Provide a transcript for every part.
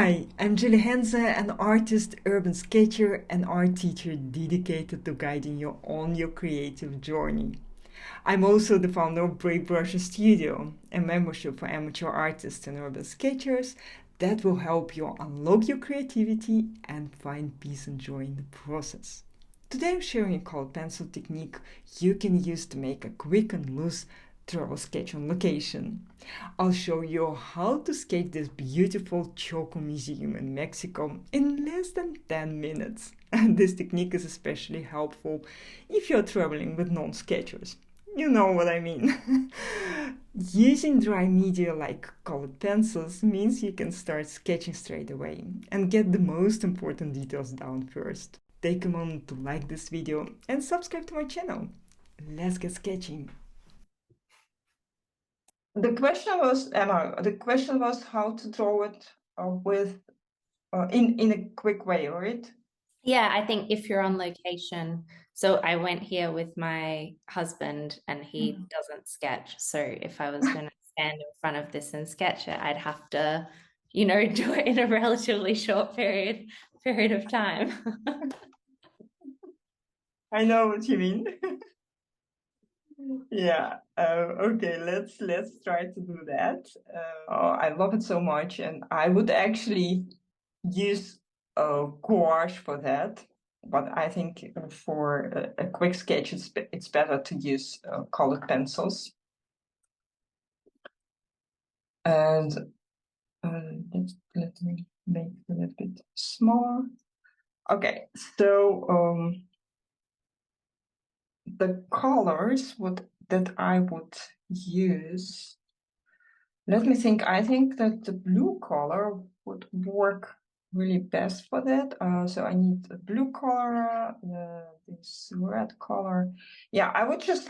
Hi, I'm Julia Henze, an artist, urban sketcher, and art teacher dedicated to guiding you on your creative journey. I'm also the founder of Brave Brush Studio, a membership for amateur artists and urban sketchers that will help you unlock your creativity and find peace and joy in the process. Today I'm sharing a colored pencil technique you can use to make a quick and loose travel sketch on location. I'll show you how to sketch this beautiful Choco-Museum in Mexico in less than 10 minutes. And this technique is especially helpful if you're traveling with non-sketchers. You know what I mean. Using dry media like colored pencils means you can start sketching straight away and get the most important details down first. Take a moment to like this video and subscribe to my channel. Let's get sketching. The question was, Emma, the question was how to draw it with in a quick way, right? Yeah, I think if you're on location, so I went here with my husband and he doesn't sketch. So if I was going to stand in front of this and sketch it, I'd have to, do it in a relatively short period of time. I know what you mean. Yeah. Okay. Let's try to do that. I love it so much, and I would actually use gouache for that. But I think for a quick sketch, it's better to use colored pencils. And let me make it a little bit smaller. Okay, so the colors that I would use. Let me think. I think that the blue color would work really best for that. So I need a blue color, this red color. Yeah, I would just,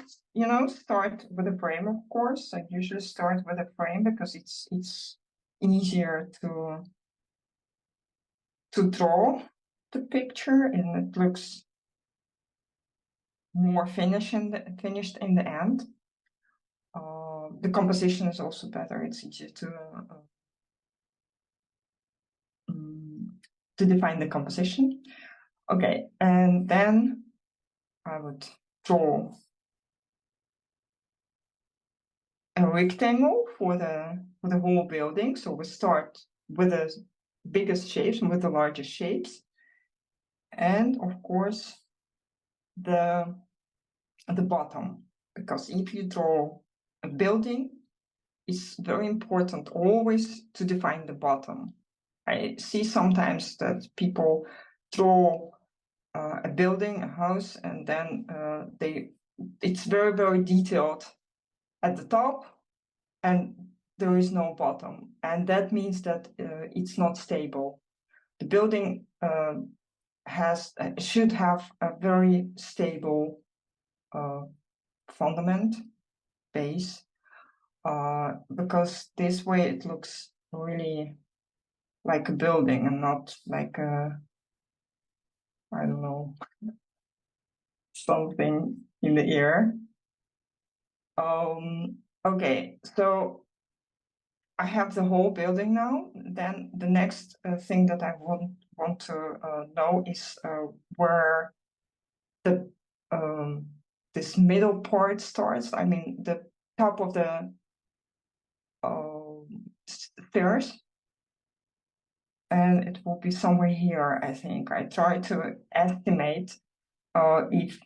start with a frame, of course. I usually start with a frame because it's easier to draw the picture and it looks more finished in the end. The composition is also better. It's easier to define the composition. Okay, and then I would draw a rectangle for the whole building. So we start with the biggest shapes and with the largest shapes, and of course the bottom, because if you draw a building, it's very important always to define the bottom. I see sometimes that people draw a building, a house, and then it's very, very detailed at the top, and there is no bottom. And that means that it's not stable. The building should have a very stable fundament, base, because this way it looks really like a building and not like I don't know, something in the air. Okay, so I have the whole building now. Then the next thing that I want to know is where the this middle part starts. I mean, the top of the stairs, and it will be somewhere here. I think I try to estimate if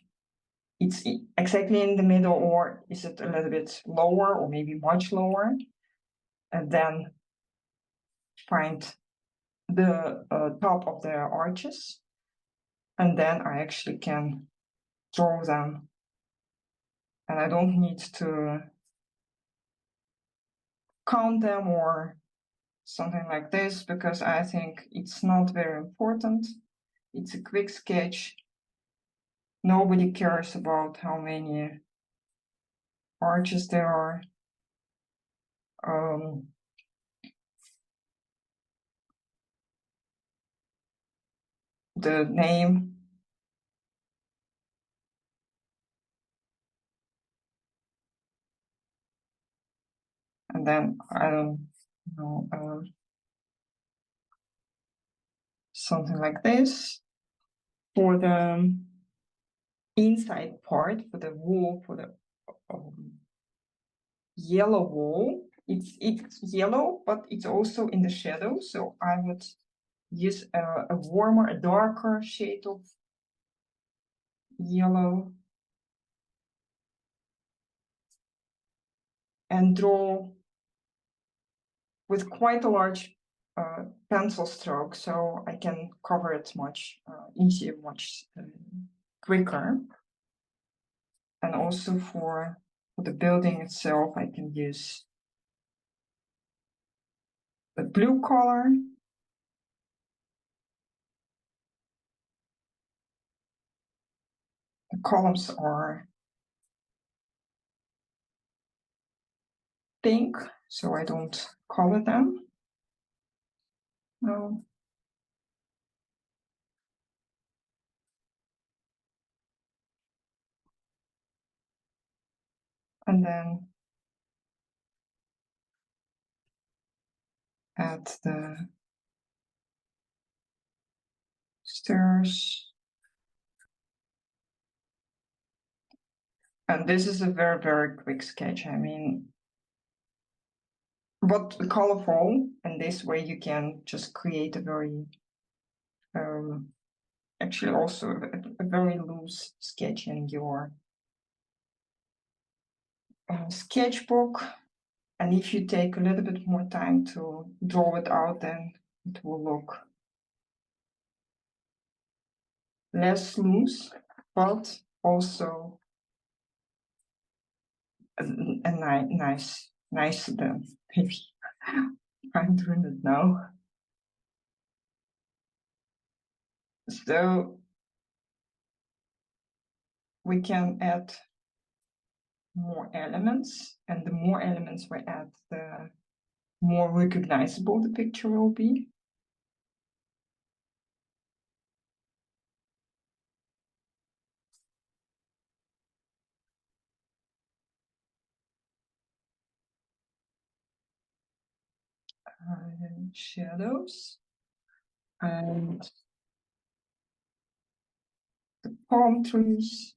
it's exactly in the middle, or is it a little bit lower, or maybe much lower, and then find the top of the arches, and then I actually can draw them, and I don't need to count them or something like this, because I think it's not very important. It's a quick sketch. Nobody cares about how many arches there are. The name, and then I don't know, something like this. For the inside part, for the wall, for the yellow wall, it's yellow, but it's also in the shadow. So I would use a warmer, a darker shade of yellow and draw with quite a large pencil stroke, so I can cover it much easier, much quicker. And also for the building itself, I can use a blue color. The columns are pink, so I don't color them. No. And then add the stairs. And this is a very, very quick sketch. I mean, but colorful, and this way you can just create a very, actually also a very loose sketch in your sketchbook. And if you take a little bit more time to draw it out, then it will look less loose, but also a nice than maybe I'm doing it now. So we can add more elements, and the more elements we add, the more recognizable the picture will be. Shadows and the palm trees.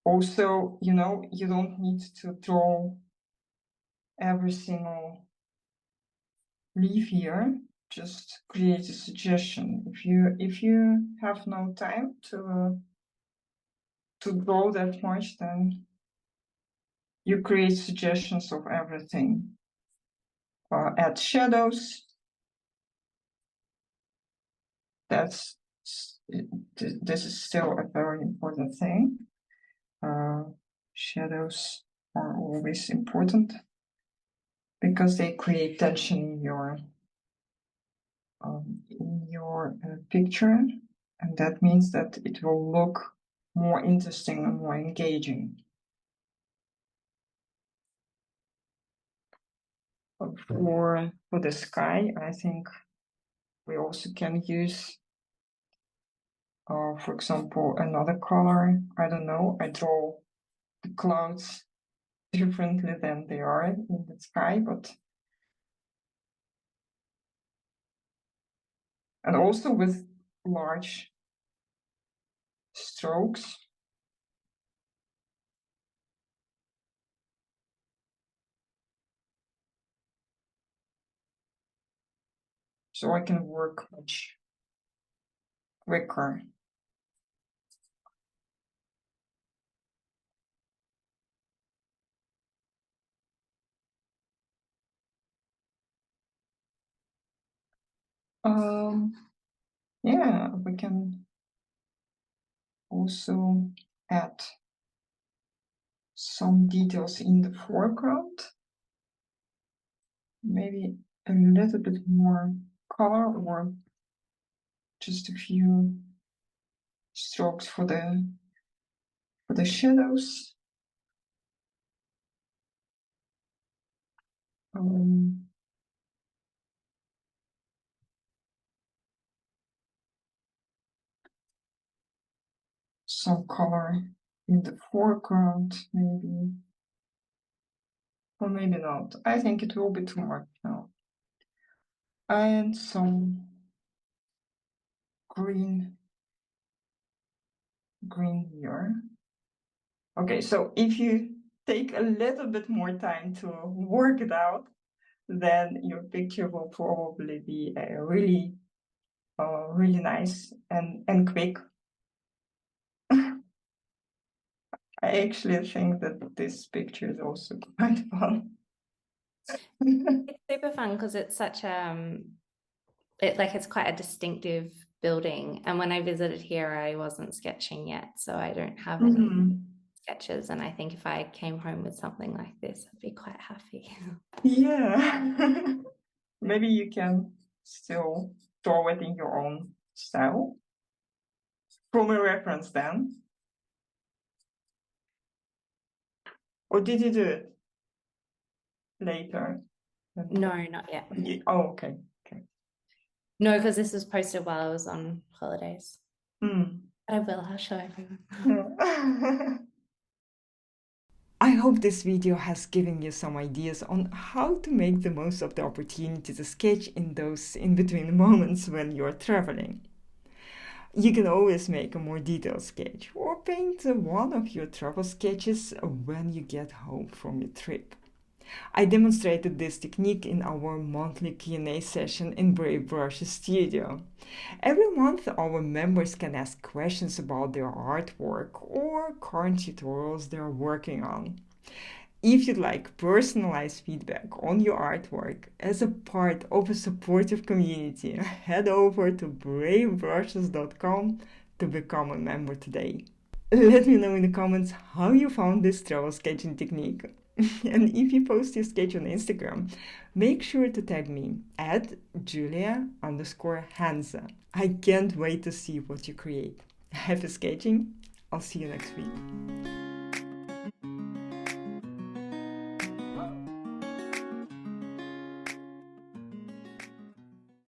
Also, you know, you don't need to draw every single leaf here. Just create a suggestion. If you have no time to draw that much, then you create suggestions of everything. Add shadows. This is still a very important thing. Shadows are always important because they create tension in your picture, and that means that it will look more interesting and more engaging. For the sky, I think we also can use, for example, another color. I don't know, I draw the clouds differently than they are in the sky, but and also with large strokes. So I can work much quicker. Yeah, we can also add some details in the foreground. Maybe a little bit more color or just a few strokes for the shadows. Some color in the foreground, maybe, or maybe not. I think it will be too much now. And some green here. Okay, so if you take a little bit more time to work it out, then your picture will probably be really nice and quick. I actually think that this picture is also quite fun. It's super fun because it's such it's quite a distinctive building. And when I visited here, I wasn't sketching yet, so I don't have any sketches. And I think if I came home with something like this, I'd be quite happy. Yeah. Maybe you can still draw it in your own style. From a reference then. Or did you do it later? No, not yet. Oh, okay. No, because this was posted while I was on holidays. But I will, I'll show everyone. Yeah. I hope this video has given you some ideas on how to make the most of the opportunity to sketch in those in-between moments when you're traveling. You can always make a more detailed sketch or paint one of your travel sketches when you get home from your trip. I demonstrated this technique in our monthly Q&A session in Brave Brush Studio. Every month, our members can ask questions about their artwork or current tutorials they are working on. If you'd like personalized feedback on your artwork as a part of a supportive community, head over to bravebrushes.com to become a member today. Let me know in the comments how you found this travel sketching technique. And if you post your sketch on Instagram, make sure to tag me at Julia_Henze. I can't wait to see what you create. Happy sketching. I'll see you next week.